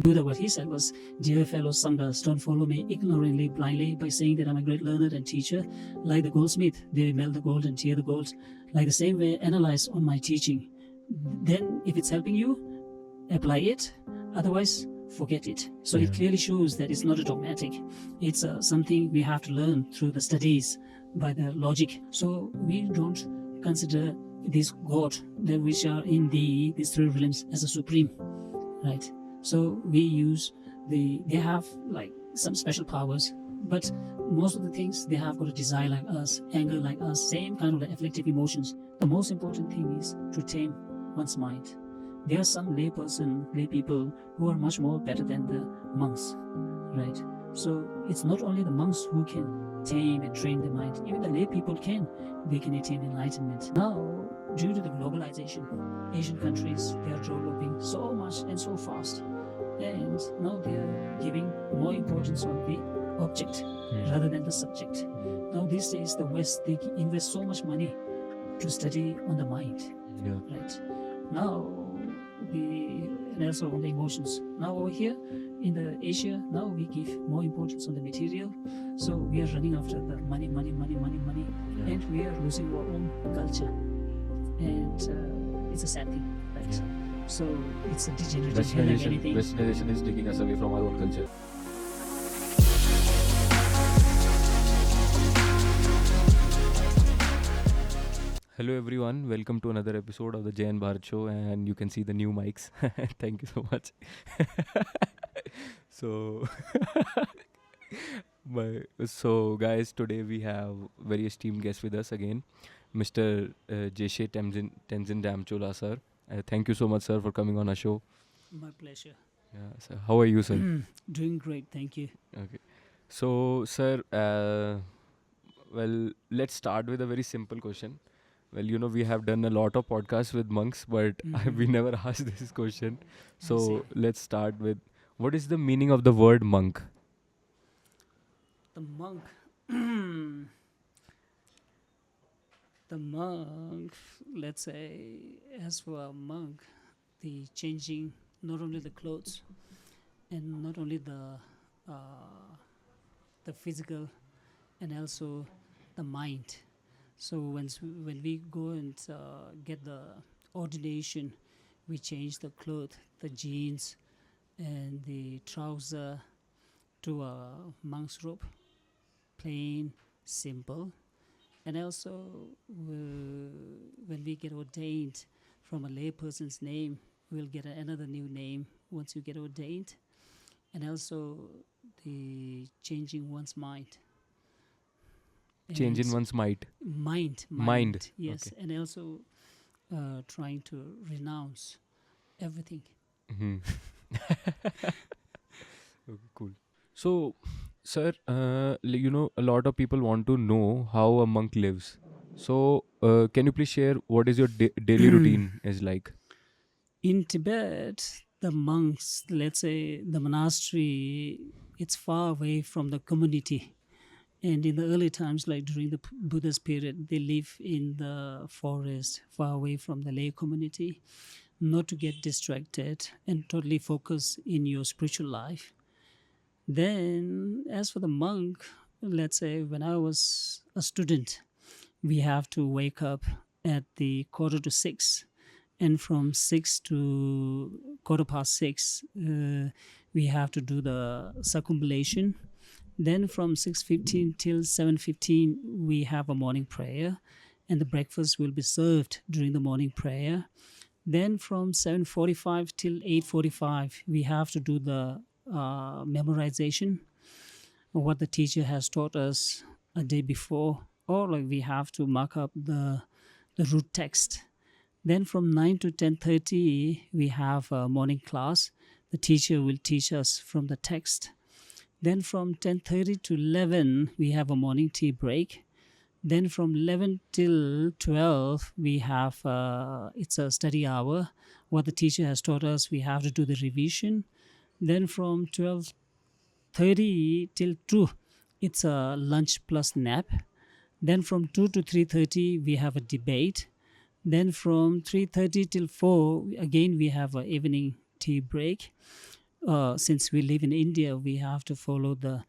Buddha, what he said was, "Dear fellow Sanghas, don't follow me ignorantly, blindly, by saying that I'm a great learner and teacher. Like the goldsmith, they melt the gold and tear the gold. Like the same way, analyze on my teaching. Then, if it's helping you, apply it. Otherwise, forget it." So it clearly shows that it's not a dogmatic. It's something we have to learn through the studies by the logic. So we don't consider this God that which are in these three realms as a supreme, right? So we use they have like some special powers, but most of the things they have got a desire like us, anger like us, same kind of afflictive emotions. The most important thing is to tame one's mind. There are some lay people who are much more better than the monks, right? So it's not only the monks who can tame and train the mind, even the lay people they can attain enlightenment. Now, due to the globalization, Asian countries, they are developing so much and so fast, and now they are giving more importance on the object rather than the subject. Now these days, the West, they invest so much money to study on the mind, right? Now, and also on the emotions. Now over here in the Asia, now we give more importance on the material. So we are running after the money, and we are losing our own culture. And it's a sad thing, right? So it's a degenerative like anything. Westernization is taking us away from our own culture. Hello everyone, welcome to another episode of the Jai and Bharat show, and you can see the new mics. Thank you so much. So guys, today we have very esteemed guest with us again, Mr. Geshe Tenzin Damchoe, sir. Thank you so much, sir, for coming on our show. My pleasure. Yeah, so how are you, sir? Doing great, thank you. Okay. So, sir, well, let's start with a very simple question. Well, we have done a lot of podcasts with monks, but we never asked this question. So let's start with, what is the meaning of the word monk? The monk. The monk, let's say, as for a monk, the changing not only the clothes and not only the physical and also the mind. So when we go and get the ordination, we change the clothes, the jeans and the trouser to a monk's robe, plain, simple. And also when we get ordained from a lay person's name, we'll get another new name once you get ordained. And also the changing one's mind. Change in one's mind. Mind. Yes. Okay. And also trying to renounce everything. Okay, cool. So, sir, a lot of people want to know how a monk lives. So, can you please share what is your daily routine is like? In Tibet, the monks, let's say the monastery, it's far away from the community. And in the early times, like during the Buddha's period, they live in the forest, far away from the lay community, not to get distracted and totally focus in your spiritual life. Then, as for the monk, let's say when I was a student, we have to wake up at the 5:45, and from 6 to 6:15, we have to do the circumambulation. Then from 6:15 till 7:15, we have a morning prayer, and the breakfast will be served during the morning prayer. Then from 7:45 till 8:45, we have to do the memorization of what the teacher has taught us a day before, or like we have to mark up the root text. Then from 9 to 10:30, we have a morning class. The teacher will teach us from the text. Then from 10:30 to 11, we have a morning tea break. Then from 11 till 12, we have, it's a study hour. What the teacher has taught us, we have to do the revision. Then from 12:30 till 2, it's a lunch plus nap. Then from 2 to 3:30, we have a debate. Then from 3:30 till 4, again, we have an evening tea break. since we live in India, we have to follow the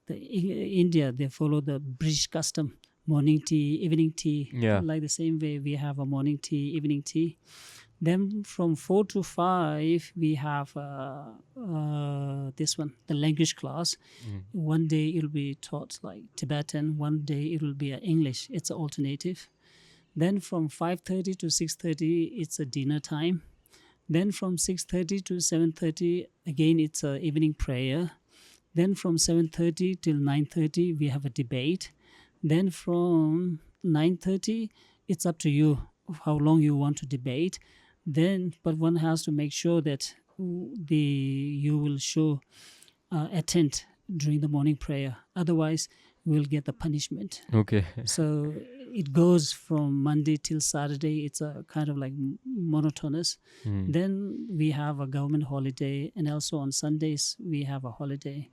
India. They follow the British custom: morning tea, evening tea. Yeah. Like the same way we have a morning tea, evening tea. Then from 4 to 5, we have this one, the language class. One day it will be taught like Tibetan, one day it will be English. It's an alternative. Then from 5:30 to 6:30, it's a dinner time. Then from 6:30 to 7:30, again, it's a evening prayer. Then from 7:30 till 9:30, we have a debate. Then from 9:30, it's up to you how long you want to debate. Then, but one has to make sure that you will show attend during the morning prayer. Otherwise, we'll get the punishment. Okay. So it goes from Monday till Saturday. It's a kind of like monotonous. Then we have a government holiday, and also on Sundays we have a holiday,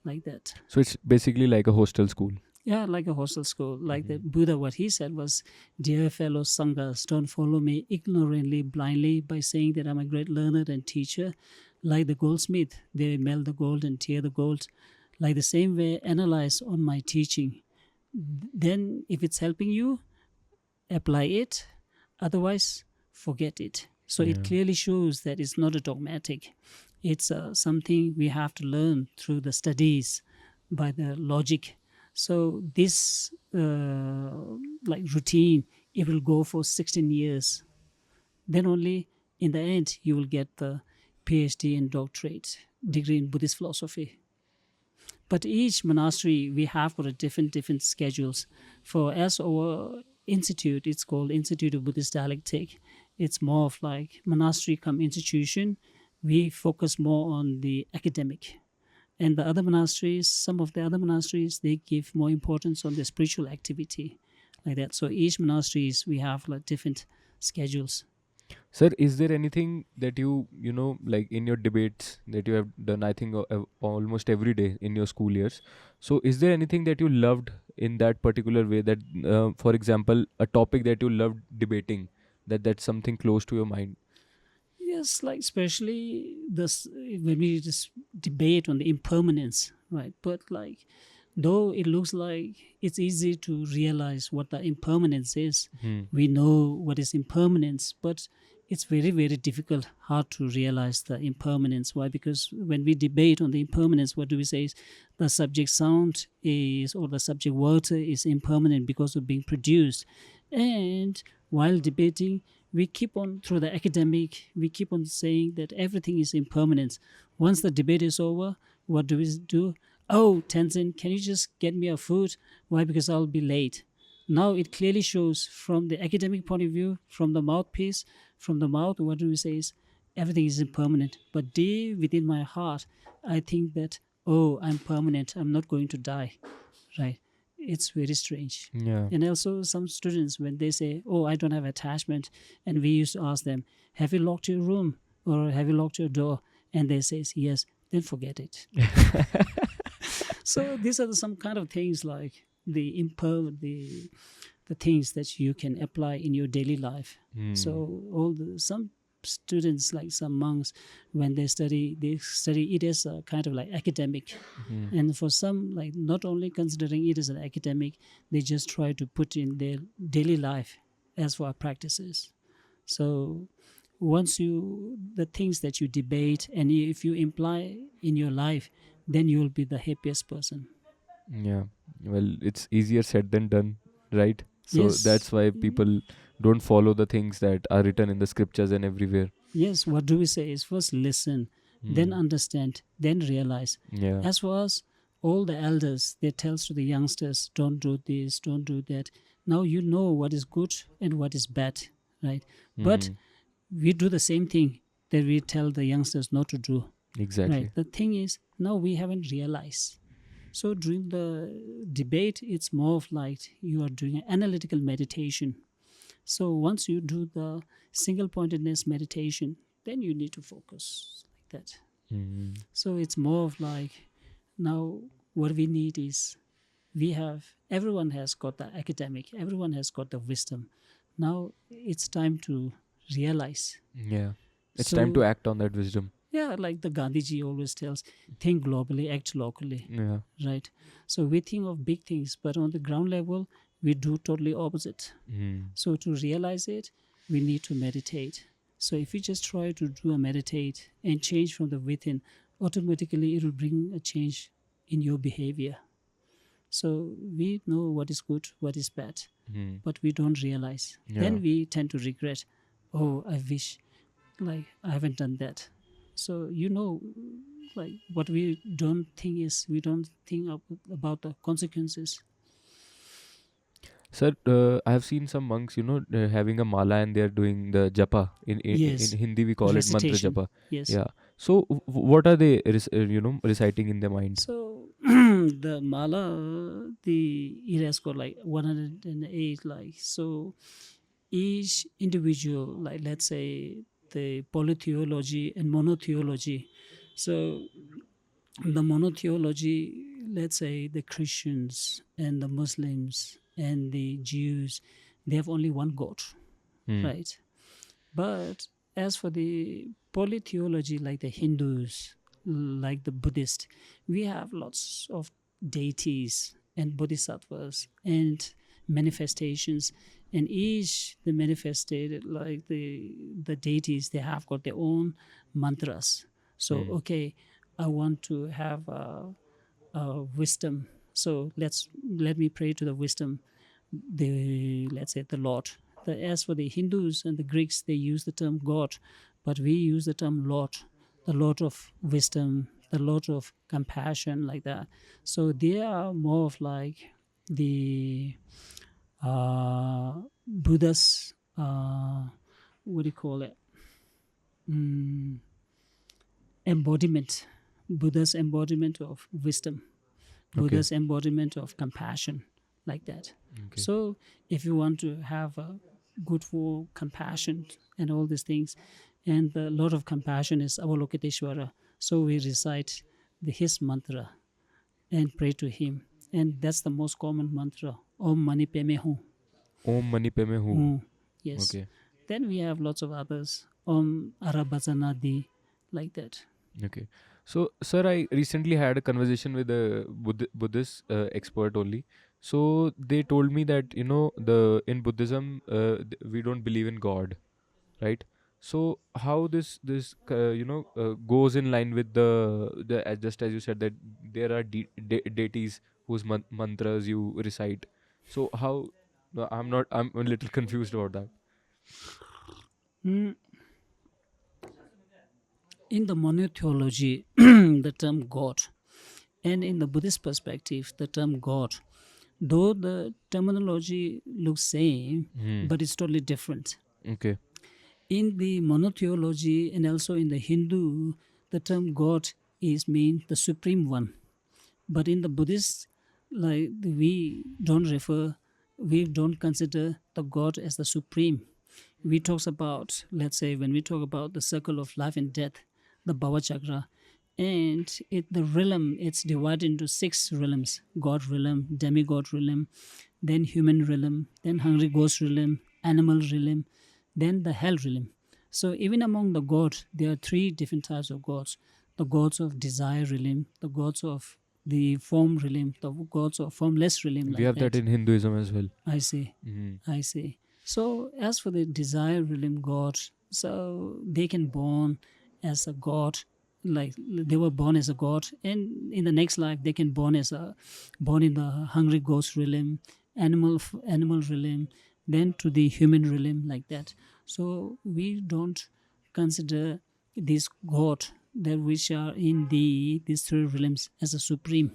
like that. So it's basically like a hostel school. Yeah, like a hostel school. Like the Buddha, what he said was, "Dear fellow Sanghas, don't follow me ignorantly, blindly, by saying that I'm a great learner and teacher. Like the goldsmith, they melt the gold and tear the gold. Like the same way, analyze on my teaching. Then if it's helping you, apply it. Otherwise, forget it." So it clearly shows that it's not a dogmatic. It's something we have to learn through the studies, by the logic. So this like routine, it will go for 16 years. Then only in the end, you will get the PhD and doctorate degree in Buddhist philosophy. But each monastery, we have got a different schedules. For as our institute, it's called Institute of Buddhist Dialectic. It's more of like monastery come institution. We focus more on the academic. And the other monasteries, some of the other monasteries, they give more importance on the spiritual activity, like that. So each monasteries, we have like different schedules. Sir, is there anything that you know, like in your debates that you have done, I think almost every day in your school years. So is there anything that you loved in that particular way, that, for example, a topic that you loved debating, that's something close to your mind? Yes, like especially this when we just debate on the impermanence, right? But like, though it looks like it's easy to realize what the impermanence is, we know what is impermanence, but it's very, very difficult, hard to realize the impermanence. Why? Because when we debate on the impermanence, what do we say is the subject sound is, or the subject water is impermanent because of being produced. And while debating, we keep on, through the academic, we keep on saying that everything is impermanent. Once the debate is over, what do we do? "Oh, Tenzin, can you just get me a food?" Why? Because I'll be late. Now it clearly shows from the academic point of view, from the mouthpiece, from the mouth, what do we say is everything is impermanent. But deep within my heart, I think that, oh, I'm permanent. I'm not going to die, right? It's very strange. Yeah. And also some students, when they say, "Oh, I don't have attachment," and we used to ask them, "Have you locked your room or have you locked your door?" And they say, "Yes," then forget it. So these are some kind of things like the things that you can apply in your daily life. So some students, like some monks, when they study it as a kind of like academic. And for some, like not only considering it as an academic, they just try to put in their daily life as for our practices. So once the things that you debate, and if you imply in your life, then you will be the happiest person. Yeah. Well, it's easier said than done, right? So Yes. that's why people don't follow the things that are written in the scriptures and everywhere. Yes, what do we say is first listen, then understand, then realize. Yeah. As for us, all the elders, they tells to the youngsters, don't do this, don't do that. Now you know what is good and what is bad, right? But we do the same thing that we tell the youngsters not to do. Exactly. Right. The thing is, now we haven't realized. So during the debate, it's more of like you are doing an analytical meditation. So once you do the single pointedness meditation, then you need to focus like that. So it's more of like, now what we need is, everyone has got the academic, everyone has got the wisdom. Now it's time to realize. Yeah. It's time to act on that wisdom. Yeah, like the Gandhiji always tells, think globally, act locally, Yeah. right? So we think of big things, but on the ground level, we do totally opposite. Mm. So to realize it, we need to meditate. So if you just try to do a meditate and change from the within, automatically it will bring a change in your behavior. So we know what is good, what is bad, Mm. but we don't realize. Yeah. Then we tend to regret, oh, I wish like I haven't done that. So like what we don't think is we don't think about the consequences. Sir, I have seen some monks, having a mala and they're doing the japa. In Yes, Hindi, we call it mantra recitation. japa. Yes. Yeah. So, what are they, reciting in their mind? So the mala, it has got like 108. Like so, each individual, like let's say the polytheology and monotheology. So the monotheology, let's say the Christians and the Muslims and the Jews, they have only one God, Hmm. right? But as for the polytheology, like the Hindus, like the Buddhist, we have lots of deities and bodhisattvas and manifestations, and each the manifested like the deities, they have got their own mantras. So Hmm. okay, I want to have wisdom. So let me pray to the wisdom, the let's say the Lord. As for the Hindus and the Greeks, they use the term God, but we use the term Lord, the Lord of wisdom, the Lord of compassion, like that. So they are more of like the Buddha's what do you call it? Mm, embodiment, Buddha's embodiment of wisdom, Okay. Buddha's embodiment of compassion, like that. Okay. So, if you want to have a good for compassion and all these things, and the Lord of compassion is Avalokiteshvara, so we recite his mantra and pray to him, and that's the most common mantra. Om Mani Padme Hum. Om mani pe mein hu. Yes. Okay. Then we have lots of others. Om Arabazanadi, like that. Okay. So, sir, I recently had a conversation with a Buddhist expert only. So they told me that the in Buddhism we don't believe in God, right? So how this goes in line with the just as you said that there are deities whose mantras you recite. So how I'm a little confused about that. Mm, In the monotheology, the term God, and in the Buddhist perspective, the term God, though the terminology looks same, Hmm. but it's totally different. Okay. In the monotheology and also in the Hindu, the term God is mean the supreme one. But in the Buddhist, like we don't consider the God as the supreme. We talk about, let's say, when we talk about the circle of life and death, the Bhava Chakra, and the realm, it's divided into 6 realms: God realm, demigod realm, then human realm, then hungry ghost realm, animal realm, then the hell realm. So even among the gods, there are 3 different types of gods: the gods of desire realm, the gods of the form realm, the gods of formless realm, We like have that that. in Hinduism as well. I see. Hmm. I see. So as for the desire realm gods, so they can born as a god, like they were born as a god, and in the next life they can born in the hungry ghost realm, animal realm, then to the human realm, like that. So we don't consider this god that which are in these 3 realms as a supreme,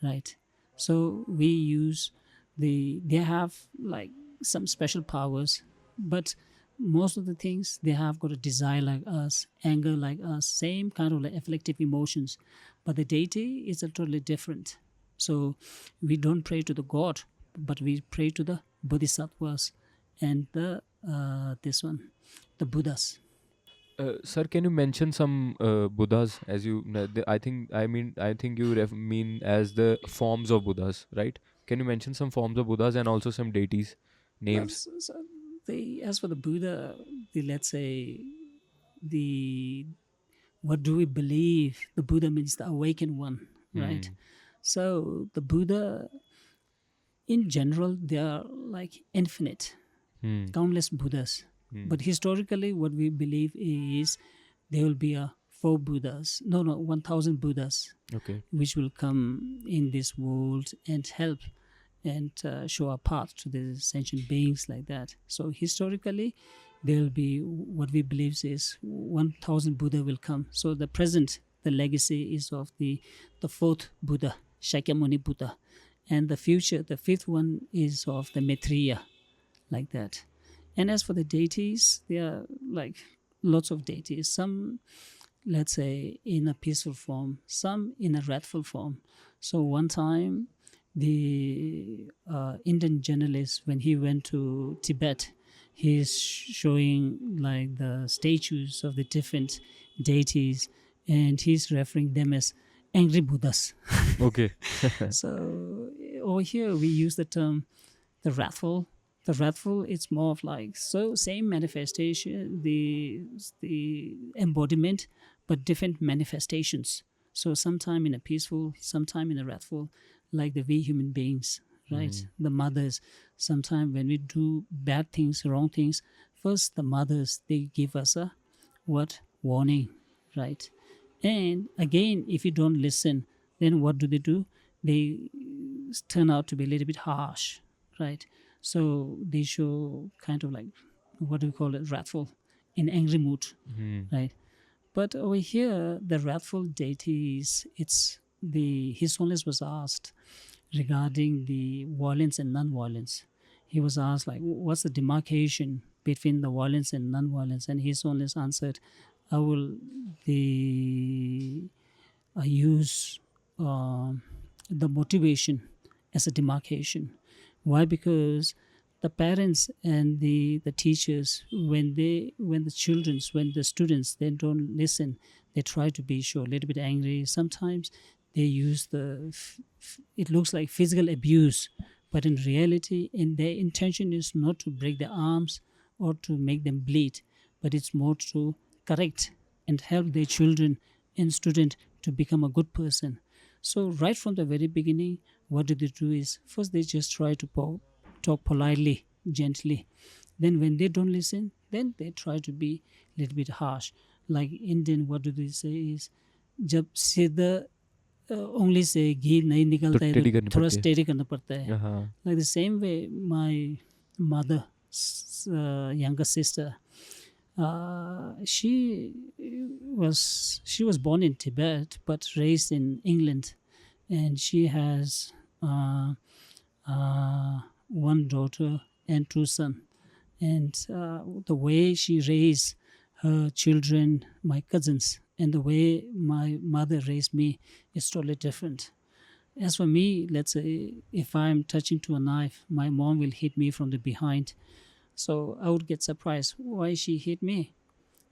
right? So we use they have like some special powers, but most of the things they have got a desire like us, anger like us, same kind of like afflictive emotions, but the deity is totally different. So we don't pray to the god, but we pray to the bodhisattvas and the this one, the Buddhas. Sir, can you mention some Buddhas as I think you mean as the forms of Buddhas, right? Can you mention some forms of Buddhas and also some deities Well, names? as for the Buddha, the let's say the what do we believe? The Buddha means the awakened one, right? So the Buddha, in general, they are like infinite, countless Buddhas. But historically, what we believe is there will be 1,000 Buddhas, Okay. which will come in this world and help and show a path to the sentient beings like that. So historically, there will be what we believe is 1,000 Buddha will come. So the present, the legacy is of the fourth Buddha, Shakyamuni Buddha, and the future, the fifth one is of the Maitreya, like that. And as for the deities, there are like lots of deities. Some, let's say, in a peaceful form, some in a wrathful form. So one time, the Indian journalist, when he went to Tibet, he's showing like the statues of the different deities, and he's referring them as angry Buddhas. Okay. So over here we use the term the wrathful. The wrathful, it's more of like same manifestation, the embodiment, but different manifestations. So sometime in a peaceful, sometime in a wrathful, like the we human beings, right? The mothers, sometime when we do bad things, wrong things, first the mothers, they give us a warning, right? And again, if you don't listen, then what do? They turn out to be a little bit harsh, right? So they show kind of like, what do we call it, wrathful, in angry mood, right? But over here, the wrathful deities, His Holiness was asked regarding the violence and non-violence. He was asked like, what's the demarcation between the violence and non-violence? And His Holiness answered, I will use the motivation as a demarcation. Why? Because the parents and the teachers, when the students, they don't listen, they try to be a little bit angry. Sometimes they use it looks like physical abuse, but in reality, their intention is not to break their arms or to make them bleed, but it's more to correct and help their children and student to become a good person. So right from the very beginning, what do they do is, first they just try to talk politely, gently. Then when they don't listen, then they try to be a little bit harsh. Like Indian, what do they say is, जब सीधा उंगली से घी नहीं निकलता है तो थोड़ा steady करना पड़ता है. Like the same way, my mother, younger sister, she was born in Tibet but raised in England, and she has one daughter and two sons. And the way she raised her children, my cousins, and the way my mother raised me is totally different. As for me, let's say if I'm touching to a knife, my mom will hit me from the behind. So I would get surprised why she hit me.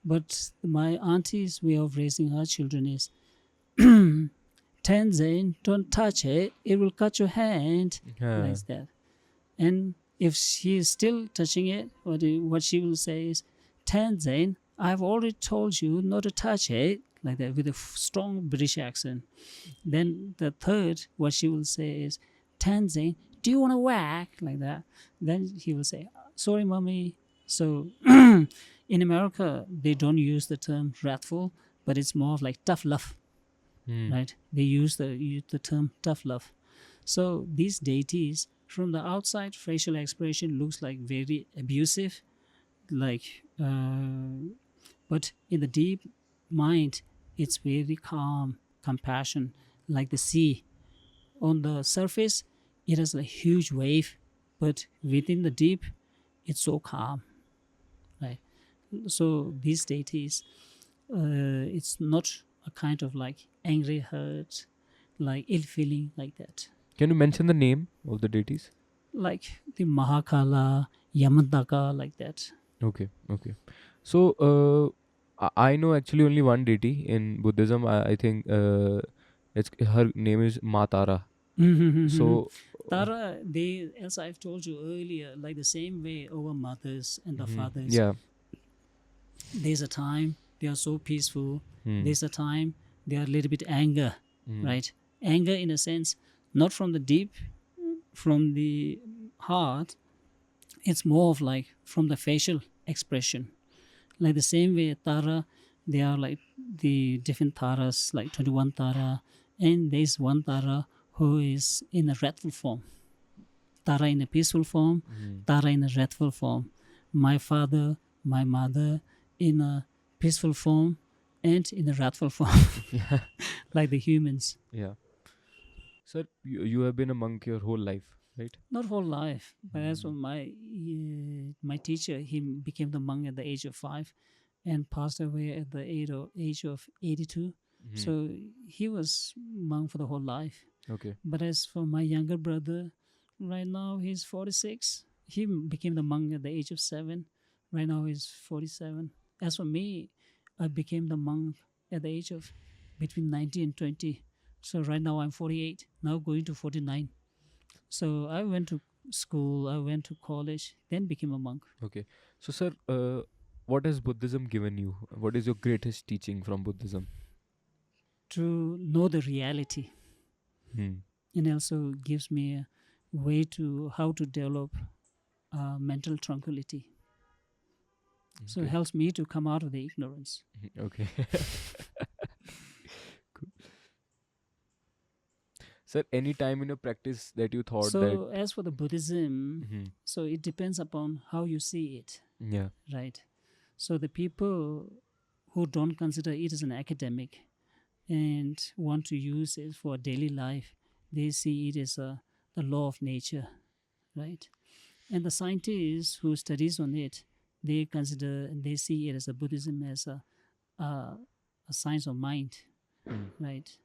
But my auntie's way of raising her children is, Tenzin, don't touch it, it will cut your hand, like that. And if she is still touching it, what she will say is, Tenzin, I've already told you not to touch it, like that, with a strong British accent. Then the third, what she will say is, Tenzin, do you want to whack, like that? Then he will say, sorry, mommy. So in America, they don't use the term wrathful, but it's more of like tough love, right? They use the term tough love. So these deities, from the outside, facial expression looks like very abusive, like, but in the deep mind, it's very calm, compassion, like the sea. On the surface, it has a huge wave, but within the deep, it's so calm, right? So these deities, it's not a kind of like angry hurt, like ill feeling, like that. Can you mention the name of the deities? Like the Mahakala, Yamantaka, like that. Okay. So I know actually only one deity in Buddhism. I think her name is Maa Tara. So Tara, as I've told you earlier, like the same way our mothers and the fathers, yeah. there's a time they are so peaceful. Hmm. There's a time they are a little bit anger, right? Anger in a sense, not from the deep, from the heart. It's more of like from the facial expression. Like the same way Tara, they are like the different Taras, like 21 Tara, and there's one Tara who is in a wrathful form. Tara in a peaceful form, Tara in a wrathful form. My father, my mother in a peaceful form and in a wrathful form, Yeah. like the humans. Yeah. Sir, you have been a monk your whole life, right? Not whole life, but as for my teacher, he became the monk at the age of 5 and passed away at the age of 82. So he was monk for the whole life. Okay. But as for my younger brother, right now he's 46. He became the monk at the age of 7. Right now he's 47. As for me, I became the monk at the age of between 19 and 20. So right now I'm 48, now going to 49. So I went to school, I went to college, then became a monk. Okay. So, sir, what has Buddhism given you? What is your greatest teaching from Buddhism? To know the reality. Hmm. And also gives me a way to how to develop mental tranquility. So it Okay. helps me to come out of the ignorance. Okay. Cool. Sir, any time in your practice that you thought that. So as for the Buddhism, Mhm. so it depends upon how you see it, Yeah. right? So the people who don't consider it as an academic and want to use it for daily life, they see it as the law of nature, right? And the scientists who studies on it, they consider and they see it as a Buddhism as a science of mind, right?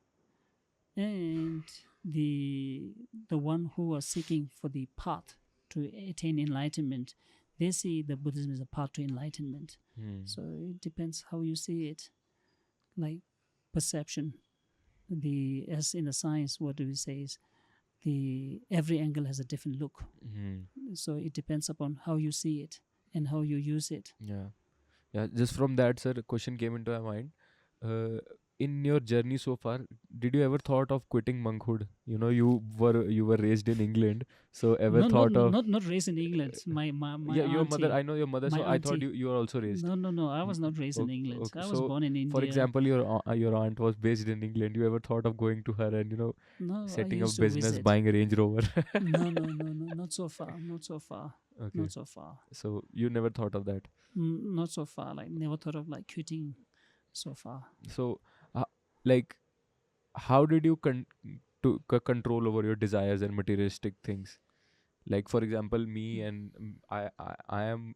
And the one who are seeking for the path to attain enlightenment, they see the Buddhism as a path to enlightenment. So it depends how you see it, like perception. The as in the science, what do we say is the every angle has a different look. So it depends upon how you see it and how you use it. Yeah. Yeah. Just from that, sir, a question came into my mind. In your journey so far, did you ever thought of quitting monkhood? You were raised in England, so ever No, thought of. not raised in England. My Yeah, your mother. auntie, I know your mother. my So I thought auntie. you were also raised. No. I was not raised in England. Okay. I was So, born in for India. example, your aunt was based in England. You ever thought of going to her and No, I setting used up to business, visit. buying a Range Rover? No, not so far. Not so far. Okay. Not so far. So you never thought of that. Not so far. Like never thought of like quitting so far. So, like, how did you control over your desires and materialistic things? Like, for example, me and I am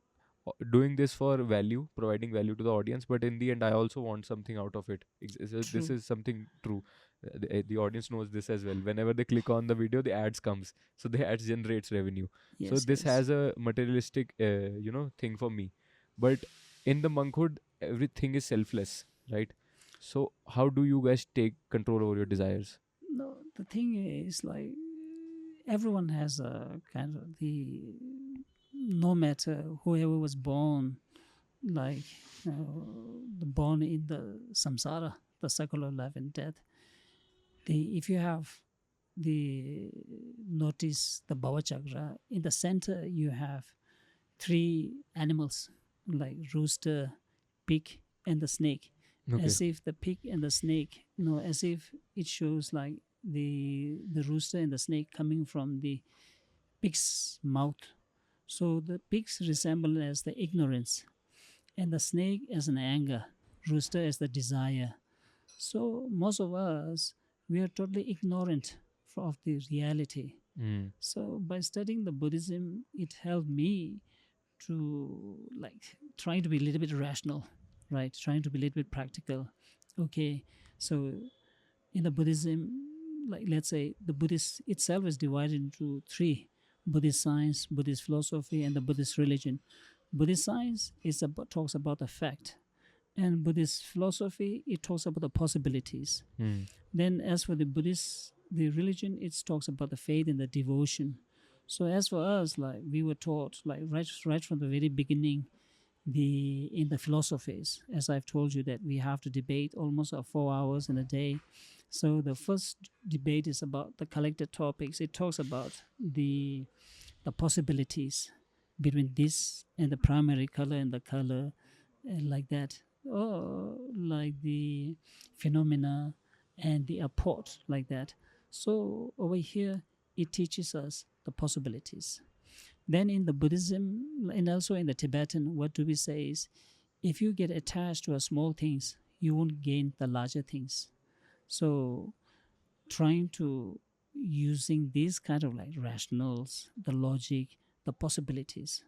doing this for value, providing value to the audience, but in the end I also want something out of it. This True. is something true. The audience knows this as well. Whenever they click on the video, the ads comes, so the ads generates revenue. So Yes, this yes. has a materialistic thing for me. But in the monkhood, everything is selfless, right? So how do you guys take control over your desires? No, the thing is like everyone has a kind of the no matter whoever was born, like born in the samsara, the cycle of life and death. If you have the notice the bhava chakra in the center, you have 3 animals like rooster, pig, and the snake. Okay. As if the pig and the snake, as if it shows like the rooster and the snake coming from the pig's mouth. So the pigs resemble as the ignorance, and the snake as an anger, rooster as the desire. So most of us, we are totally ignorant of the reality. So by studying the Buddhism, it helped me to like trying to be a little bit rational, right? Trying to be a little bit practical. Okay, so in the Buddhism, like let's say the Buddhist itself is divided into 3: Buddhist science, Buddhist philosophy, and the Buddhist religion. Buddhist science talks about the fact, and Buddhist philosophy, it talks about the possibilities. Then as for the religion, it talks about the faith and the devotion. So as for us, like we were taught, like right from the very beginning, in the philosophies, as I've told you, that we have to debate almost 4 hours in a day. So the first debate is about the collected topics. It talks about the possibilities between this and the primary color and the color, like that, or like the phenomena and the apport, like that. So over here, it teaches us the possibilities. Then in the Buddhism and also in the Tibetan, what do we say is, if you get attached to a small things, you won't gain the larger things. So trying to using these kind of like rationals, the logic, the possibilities.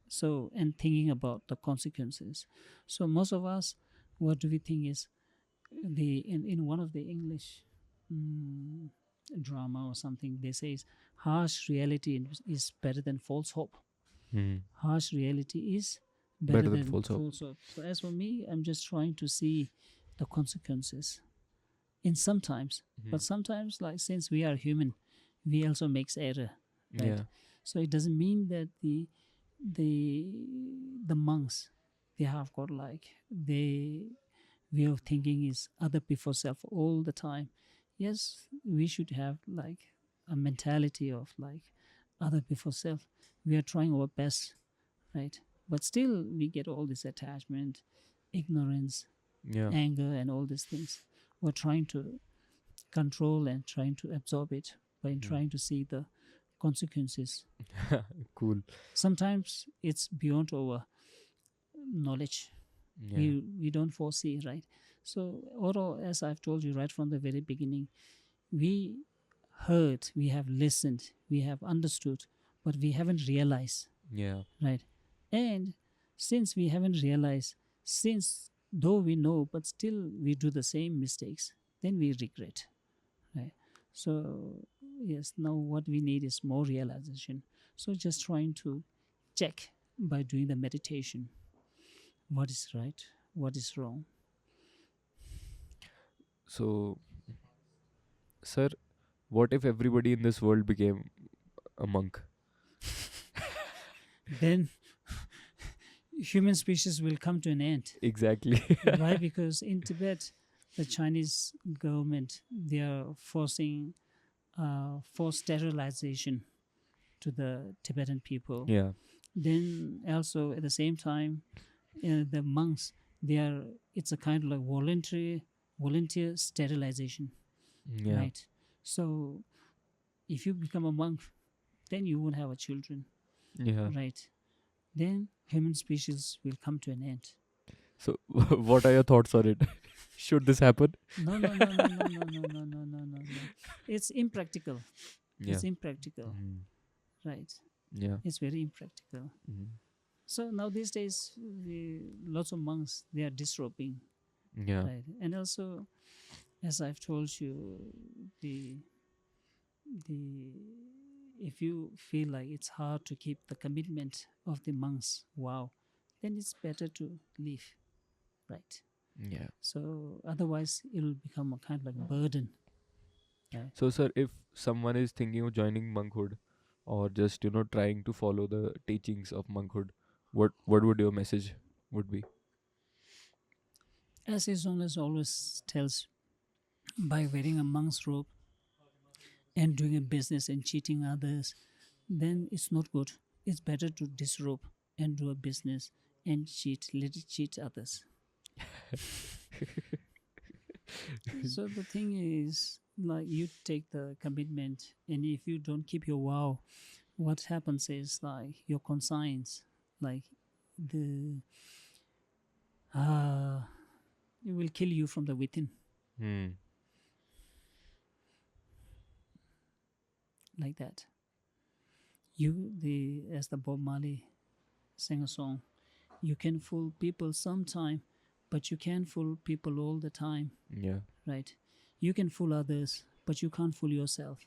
So and thinking about the consequences. So most of us, what do we think is in one of the English mm, drama or something, they say harsh reality is better than false hope. Harsh reality is better Better than than false hope. false hope. So as for me, I'm just trying to see the consequences in sometimes, but sometimes, like since we are human, we also makes error, right? Yeah. So it doesn't mean that the the monks, they have got like they way of thinking is other before self all the time. Yes, we should have like a mentality of like other before self. We are trying our best, right? But still we get all this attachment, ignorance, Yeah. anger, and all these things. We're trying to control and trying to absorb it by trying to see the consequences. Cool. Sometimes it's beyond our knowledge. Yeah. We don't foresee, right? So although, as I've told you right from the very beginning, we heard, we have listened, we have understood, but we haven't realized, Yeah. right? And since we haven't realized, since though we know but still we do the same mistakes, then we regret, right? So yes, now what we need is more realization. So just trying to check by doing the meditation, what is right, what is wrong. So, sir, what if everybody in this world became a monk? Then human species will come to an end. Exactly. Why? Because in Tibet, the Chinese government, they are forcing forced sterilization to the Tibetan people. Yeah. Then also at the same time, the monks, they are, it's a kind of like volunteer sterilization, Yeah. right? So if you become a monk, then you won't have a children, Yeah. right? Then human species will come to an end. So, what are your thoughts on it? Should this happen? No, no, no, no, no, no, no, no, no, no, no. It's impractical. Yeah. It's impractical, right? Yeah. It's very impractical. So now these days, lots of monks, they are disrobing, Yeah. right? And also, as I've told you, the if you feel like it's hard to keep the commitment of the monks, wow, then it's better to leave, right? Yeah. So otherwise, it will become a kind of like burden. Right? So, sir, if someone is thinking of joining monkhood or just, trying to follow the teachings of monkhood, what would your message would be? As his owners always tells, by wearing a monk's robe and doing a business and cheating others, then it's not good. It's better to disrobe and do a business and let it cheat others. So the thing is, like, you take the commitment, and if you don't keep your vow, what happens is like your conscience, like the it will kill you from the within, like that. As the Bob Marley sang a song, you can fool people sometime, but you can't fool people all the time, Yeah. right? You can fool others, but you can't fool yourself.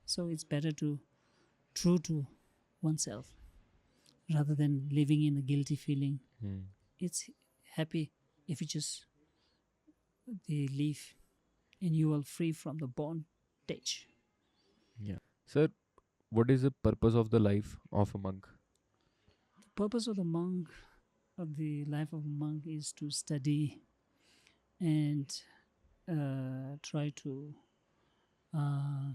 So it's better to true to oneself rather than living in a guilty feeling. It's happy if you just leave and you are free from the bondage. Yeah. Sir, what is the purpose of the life of a monk? The purpose of the monk the life of a monk is to study and try to uh,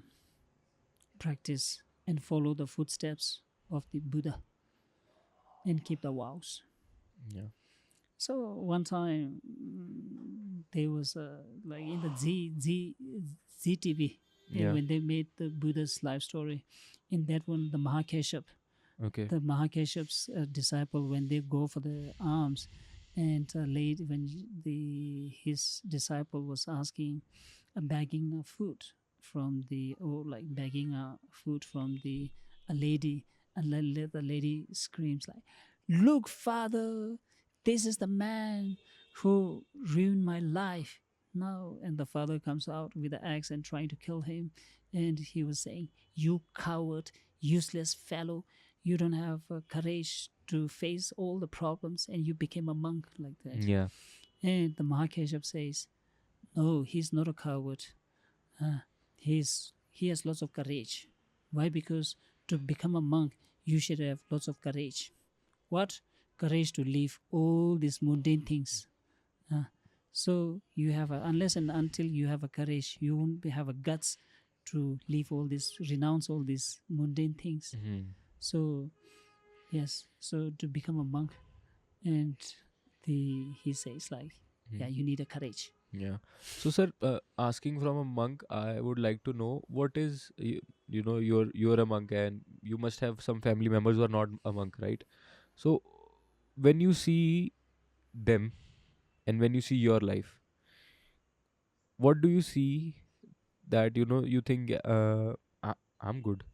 practice and follow the footsteps of the Buddha and keep the vows. Yeah. So one time there was like in the ZTV Yeah. when they made the Buddha's life story. In that one, the Okay. Mahakeshav's disciple, when they go for the alms, and late when his disciple was asking, begging food from the or like begging food from the a lady, and the lady screams like, "Look, father, this is the man who ruined my life." No, and the father comes out with the axe and trying to kill him, and he was saying, "You coward, useless fellow, you don't have courage to face all the problems, and you became a monk like that." Yeah. And the Mahakeshav says, "No, he's not a coward. He has lots of courage. Why? Because to become a monk, you should have lots of courage. What? Courage to leave all these mundane things. So you have unless and until you have a courage, you won't have a guts to leave all this, renounce all these mundane things. So yes, so to become a monk, and he says like, yeah, you need a courage." Yeah. So, sir, asking from a monk, I would like to know what is you know you're a monk and you must have some family members who are not a monk, right? So, when you see them and when you see your life, what do you see that you think I'm good?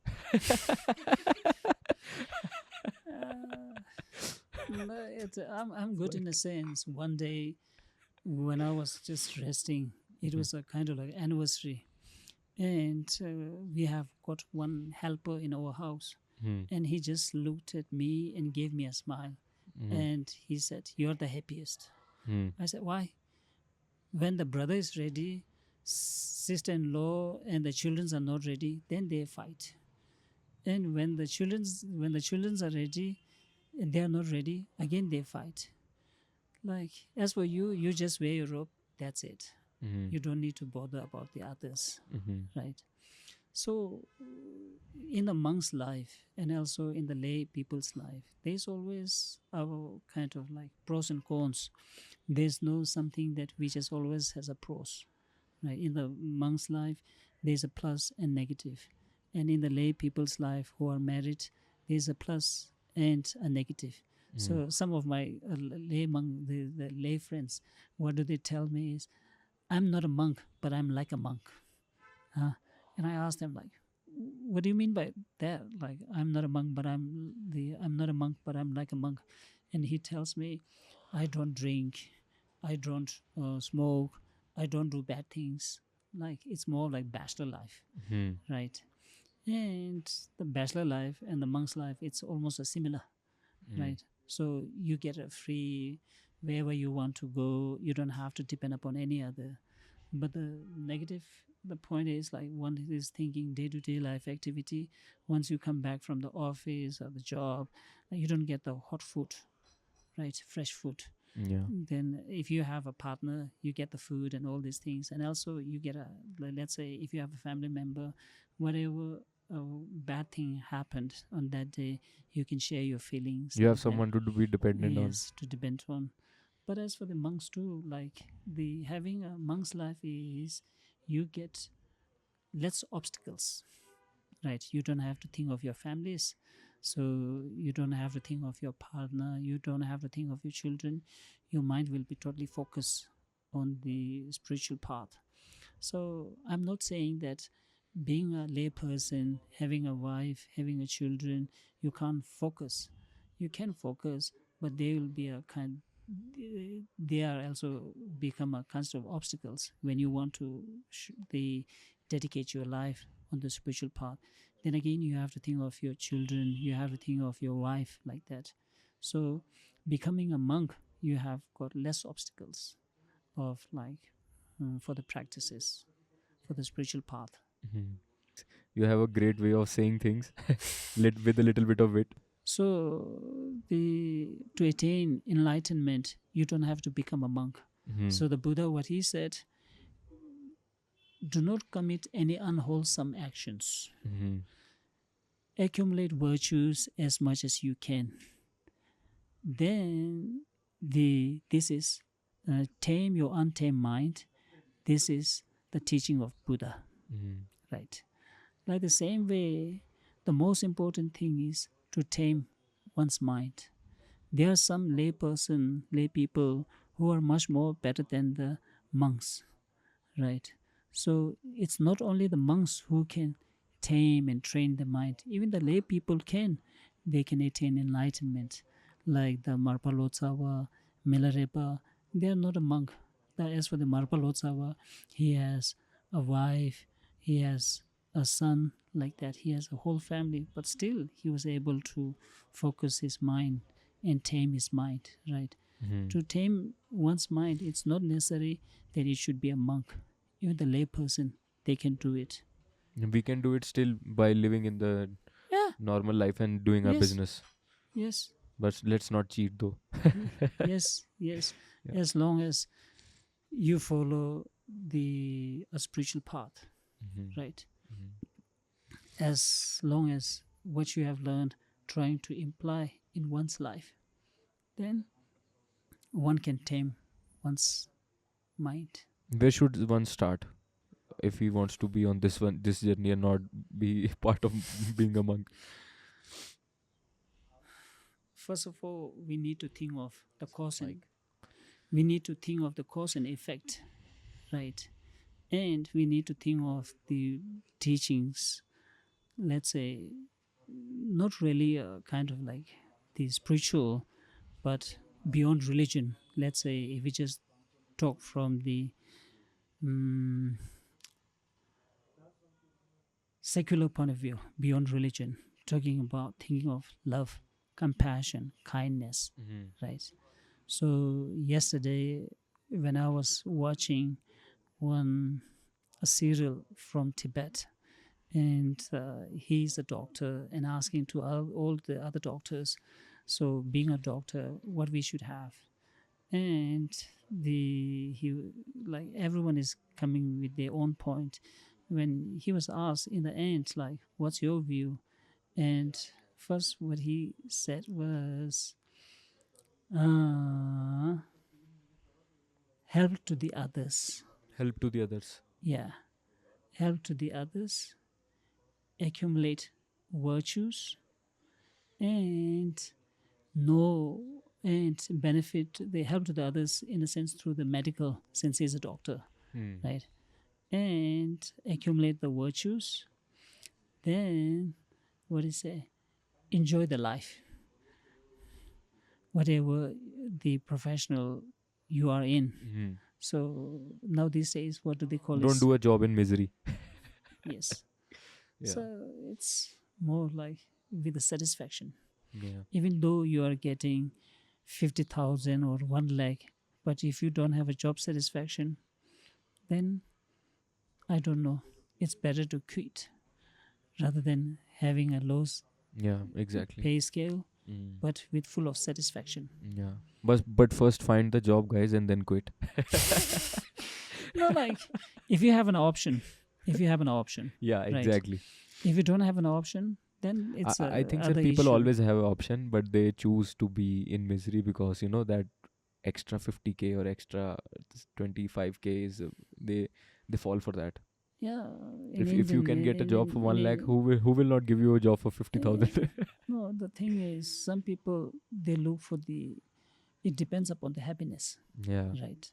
No, I'm good in a sense. One day when I was just resting, it was a kind of like anniversary, and we have got one helper in our house, Hmm. and he just looked at me and gave me a smile, and he said, "You're the happiest." Hmm. I said, "Why?" When the brother is ready, sister-in-law and the children are not ready, then they fight. And when the children are ready and they are not ready, again they fight. Like, as for you, you just wear your robe, that's it. Hmm. You don't need to bother about the others, Hmm. right? So in a monk's life and also in the lay people's life, there's always our kind of like pros and cons. There's no something that we just always has a pros, right? In the monk's life, there's a plus and negative, and in the lay people's life who are married, there's a plus and a negative. So some of my lay monk, the lay friends, what do they tell me is, "I'm not a monk, but I'm like a monk." And I asked them like, "What do you mean by that? Like, I'm not a monk, but I'm not a monk, but I'm like a monk." And he tells me, "I don't drink, I don't smoke, I don't do bad things. Like, it's more like bachelor life, Hmm. right?" And the bachelor life and the monk's life, it's almost a similar, right? So you get a free wherever you want to go. You don't have to depend upon any other. But the negative, the point is like one is thinking day-to-day life activity. Once you come back from the office or the job, you don't get the hot food, right? Fresh food. Yeah. Then if you have a partner, you get the food and all these things, and also you get let's say if you have a family member, whatever bad thing happened on that day, you can share your feelings You have like that. someone to be dependent on. Yes, to depend on. But as for the monks too, like the having a monk's life is you get less obstacles, right? You don't have to think of your families, so you don't have to think of your partner, you don't have to think of your children. Your mind will be totally focused on the spiritual path. So I'm not saying that being a lay person, having a wife, having a children, you can't focus. You can focus, but there will be a kind. They are also become a kind of obstacles when you want to they dedicate your life on the spiritual path. Then again, you have to think of your children. You have to think of your wife like that. So, becoming a monk, you have got less obstacles of like for the practices for the spiritual path. You have a great way of saying things with a little bit of wit. So to attain enlightenment, you don't have to become a monk. So the Buddha, what he said, do not commit any unwholesome actions. Accumulate virtues as much as you can. Then this is tame your untamed mind. This is the teaching of Buddha, right? Like the same way, the most important thing is to tame one's mind. There are some lay people who are much more better than the monks, right? So it's not only the monks who can tame and train the mind. Even the lay people they can attain enlightenment. Like the Marpalotsawa, Milarepa, they are not a monk. As for the Marpalotsawa, he has a wife, he has a son, like that. He has a whole family, but still he was able to focus his mind and tame his mind, right? To tame one's mind, it's not necessary that it should be a monk. Even the lay person, they can do it. We can do it still by living in the Yeah. normal life and doing our Yes. business. Yes. But let's not cheat though. Yes. Yeah. As long as you follow a spiritual path, right? As long as what you have learned trying to imply in one's life, then one can tame one's mind. Where should one start if he wants to be on this journey and not be part of being a monk? First of all, we need to think of the cause and we need to think of the cause and effect, right? And we need to think of the teachings, let's say, not really kind of like the spiritual, but beyond religion. Let's say if we just talk from the secular point of view, beyond religion, thinking of love, compassion, kindness, right? So yesterday, when I was watching a serial from Tibet, and he's a doctor and asking to all the other doctors, so being a doctor, what we should have, and like everyone is coming with their own point. When he was asked in the end, like, what's your view? And first what he said was, help to the others. Help to the others. Yeah, help to the others, accumulate virtues, and know and benefit the help to the others in a sense through the medical, since he's a doctor, right? And accumulate the virtues. Then what do you say? Enjoy the life, whatever the professional you are in. So now these days, what do they call it? Don't do a job in misery. Yes. Yeah. So it's more like with the satisfaction. Yeah. Even though you are getting 50,000 or 1 lakh, but if you don't have a job satisfaction, then I don't know. It's better to quit rather than having a low Yeah, exactly. pay scale, but with full of satisfaction. Yeah. But first find the job, guys, and then quit. No, like if you have an option. Yeah, right? exactly. If you don't have an option, then it's I think other that people issue. always have an option, but they choose to be in misery because that extra 50K or extra 25K is they fall for that. Yeah. If you can get a job for 1 lakh, who will not give you a job for 50,000? No, the thing is, some people, they look for it depends upon the happiness. Yeah. Right.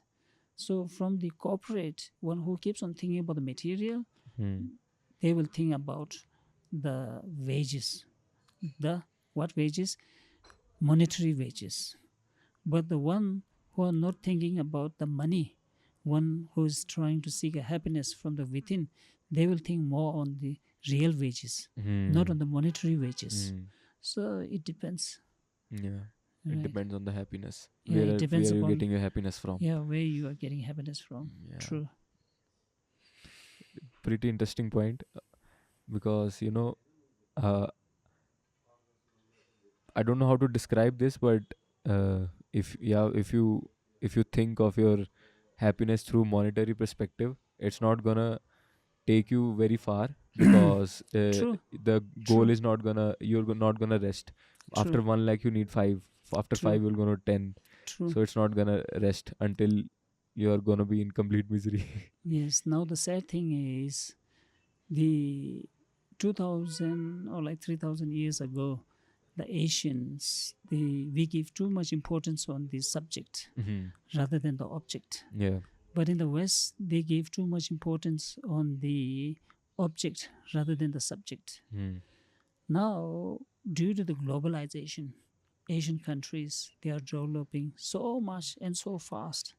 So from the corporate, one who keeps on thinking about the material, they will think about the wages. What wages? Monetary wages. But the one who are not thinking about the money, one who is trying to seek a happiness from the within, they will think more on the real wages, not on the monetary wages. So it depends. Yeah. It Right. depends on the happiness. Yeah, it where depends are you upon- getting your happiness from? Yeah, where you are getting happiness from. Yeah. True. Pretty interesting point because uh, I don't know how to describe this, but if you think of your happiness through monetary perspective, it's not gonna take you very far, because True, the goal true, is not gonna not gonna rest. true, After 1 lakh you need 5, after true, 5 you're gonna 10, true. so it's not gonna rest until you're gonna be in complete misery. Yes. Now the sad thing is the 2000 or like 3000 years ago, the Asians, we give too much importance on the subject Hmm. rather than the object. Yeah. But in the West, they give too much importance on the object rather than the subject. Hmm. Now, due to the globalization, Asian countries, they are developing so much and so fast,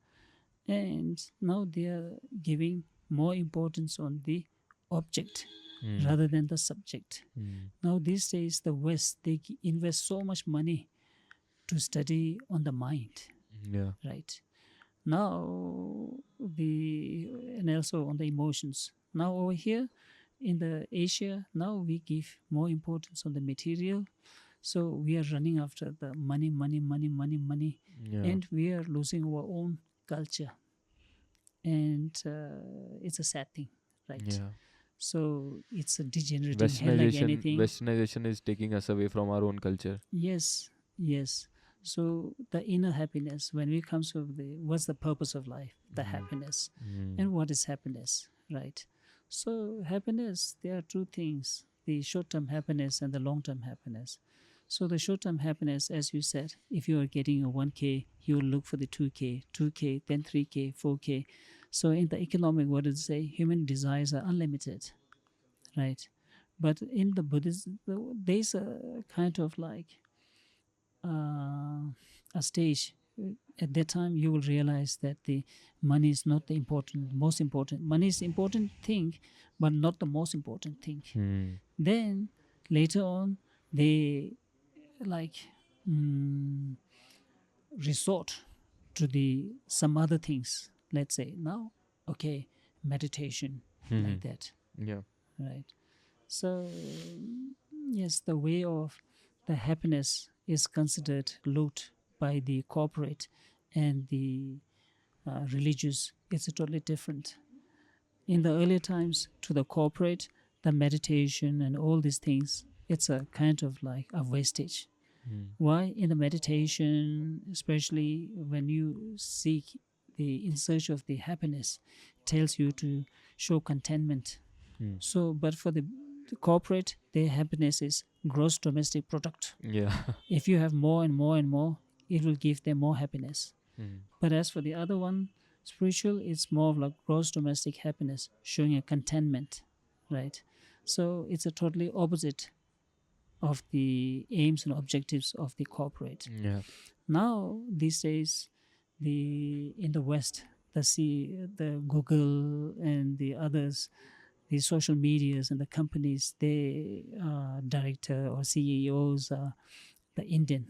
and now they are giving more importance on the object Hmm. rather than the subject. Hmm. Now these days, the West, they invest so much money to study on the mind, Yeah. right? Now and also on the emotions. Now over here in the Asia, now we give more importance on the material. So we are running after the money, money, money, money, money, Yeah. and we are losing our own culture. And it's a sad thing, right? Yeah. So it's a degenerating hell like Westernization anything. Westernization is taking us away from our own culture. Yes, yes. So the inner happiness, when we comes to what's the purpose of life, the happiness, Hmm. and what is happiness, right? So happiness, there are two things: the short-term happiness and the long-term happiness. So the short-term happiness, as you said, if you are getting a 1K, you will look for the 2K, then 3K, 4K. So in the economic, what does it say? Human desires are unlimited, right? But in the Buddhism, there's a kind of like a stage. At that time, you will realize that the money is not the most important. Money is the important thing, but not the most important thing. Hmm. Then later on, they like mm, resort to the some other things. Let's say now, okay, meditation, Hmm. like that, Yeah. right? So yes, the way of the happiness is considered loot by the corporate and the religious. It's totally different. In the earlier times, to the corporate, the meditation and all these things, it's a kind of like a wastage. Hmm. Why? In the meditation, especially when you seek in search of the happiness, tells you to show contentment. Hmm. So, but for the corporate, their happiness is gross domestic product. Yeah. If you have more and more and more, it will give them more happiness. Hmm. But as for the other one, spiritual, it's more of like gross domestic happiness, showing a contentment, right? So it's a totally opposite of the aims and objectives of the corporate. Yeah. Now these days, in the West, the Google and the others, the social medias and the companies, they director or CEOs are the Indian,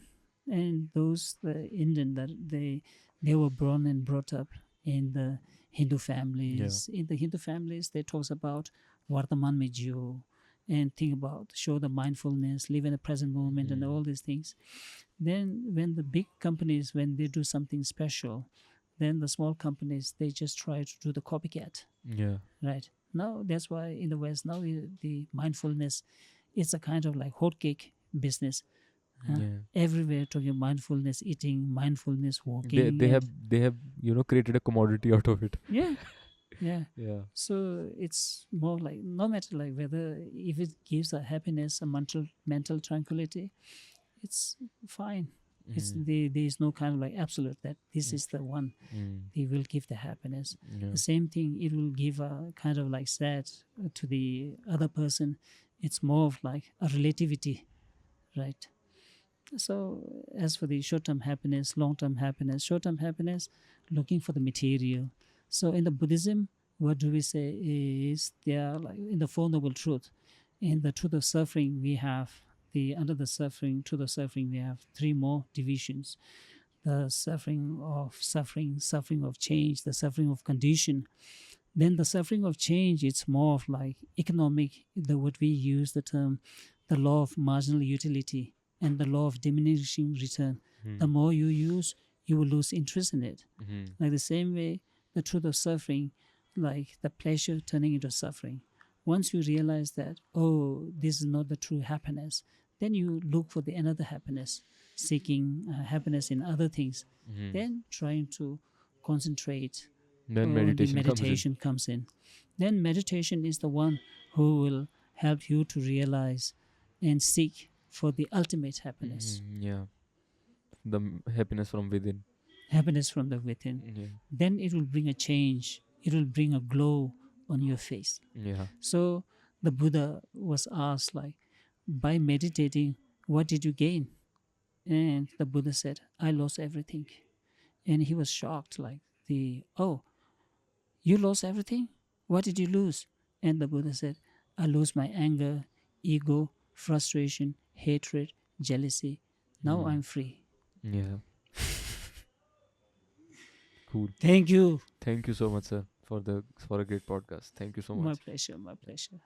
and those the Indian that they were born and brought up in the Hindu families. In the Hindu families, they talks about Vartaman mein jiyo, and think about show the mindfulness, live in the present moment, and all these things. Then when the big companies, when they do something special, then the small companies, they just try to do the copycat, Yeah. right? Now that's why in the West, now the mindfulness, it's a kind of like hot cake business. Yeah. Everywhere talking mindfulness, eating, mindfulness, They walking, they have and they have created a commodity out of it. yeah, yeah. Yeah. So it's more like no matter like whether if it gives a happiness, a mental tranquility, it's fine. It's there is no kind of like absolute that this is the one they will give the happiness. Yeah. The same thing it will give a kind of like sad to the other person. It's more of like a relativity, right? So as for the short-term happiness, long-term happiness, looking for the material. So in the Buddhism, what do we say is they are like in the Four Noble Truth. In the Truth of Suffering, we have under the suffering, truth of suffering, we have three more divisions: the suffering of change, the suffering of condition. Then the suffering of change, it's more of like economic. What we use the term, the law of marginal utility. and the law of diminishing return. Hmm. The more you use, you will lose interest in it. Hmm. Like the same way, the truth of suffering, like the pleasure turning into suffering. Once you realize that, oh, this is not the true happiness, then you look for the another happiness, seeking happiness in other things, Hmm. then trying to concentrate. Then The meditation comes in. meditation comes in. Then meditation is the one who will help you to realize and seek for the ultimate happiness, Yeah. The happiness from within. happiness from the within. Yeah. Then it will bring a change, it will bring a glow on your face. Yeah. So the Buddha was asked, like, by meditating, what did you gain? And the Buddha said, I lost everything. And he was shocked, like, oh, you lost everything? What did you lose? And the Buddha said, I lose my anger, ego, frustration, hatred, jealousy. Now I'm free. Yeah. Cool. Thank you. Thank you so much, sir, for a great podcast. Thank you so much. My pleasure. My pleasure.